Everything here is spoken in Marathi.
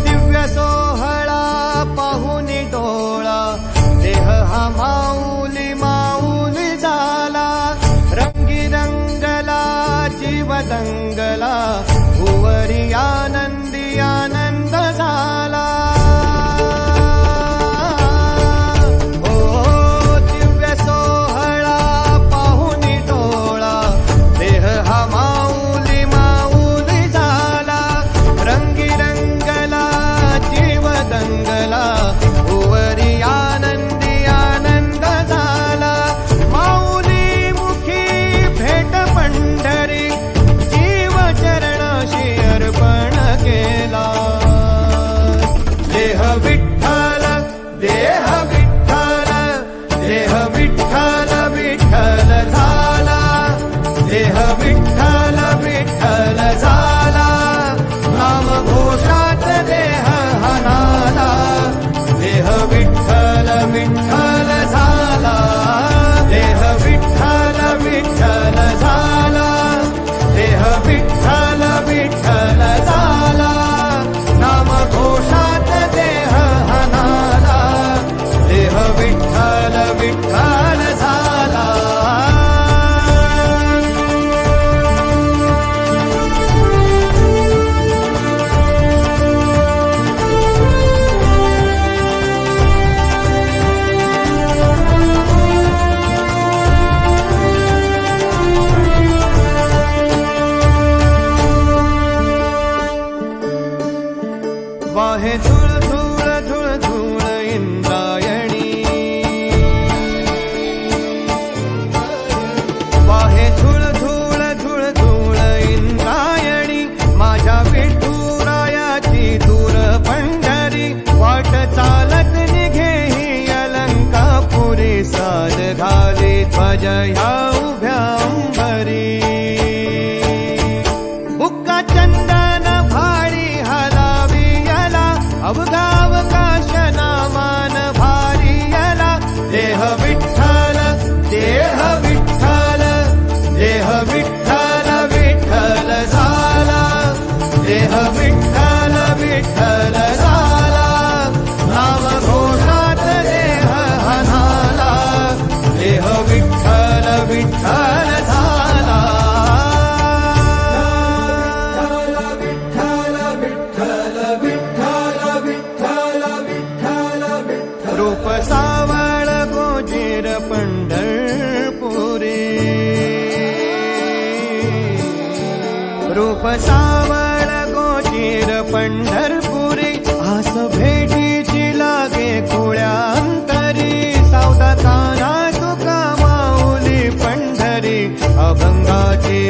दिव्य सोहळा पाहुनी डोळा, देह हा माऊली माऊली झाला. रंगी रंगला जीव दंगला, भुवरी आनंदी आनंद झाला. दिव्य सोहळा पाहुनी डोळा, देह हा माऊली माऊली झाला. रंगी रंगला जीव दंगला, भुवरी आनंदी आनंद झाला. माऊली मुखी भेट पंढरी, जीव चरणाशी अर्पण केला. देह विठ्ठल देह विठ्ठल, देह विठ्ठल विठ्ठल झाला. देह विठ्ठल विठ्ठल झाला, नाम घोषात देह हनाला. देह विठ्ठल विठ्ठल झाला, देह विठ्ठल विठ्ठल झाला. देह विठ्ठल विठ्ठल झाला, नाम घोषात देह हनाला. देह विठ्ठल विठ्ठल झाला. वाहे धूळ धूळ धूळ धूळ इंद्रायणी, वाहे धूळ धूळ धूळ धूळ इंद्रायणी. माझ्या विठुरायाची दूर पंढरी, वाट चालत निघे ही अलंकापुरी. साज घाली ध्वज ह्या उभ्या अंबरी, बुक्का चंदन भारी हलावी याला. अवघावकाश नामान भारी याला. देह विठ्ठल देह विठ्ठल, देह विठ्ठल विठ्ठल झाला. देह विठ्ठल विठ्ठल झाला, नाम घोषात देह हनाला. देह विठ्ठल विठ्ठल झाला. रूप सावळ गोजीर पंढरपुरी, रूप सावळ गोजीर पंढरपुरी. आस भेटीची लागे खुळ्या अंतरी, सावधा काना तुका माऊली पंढरी. अभंगाची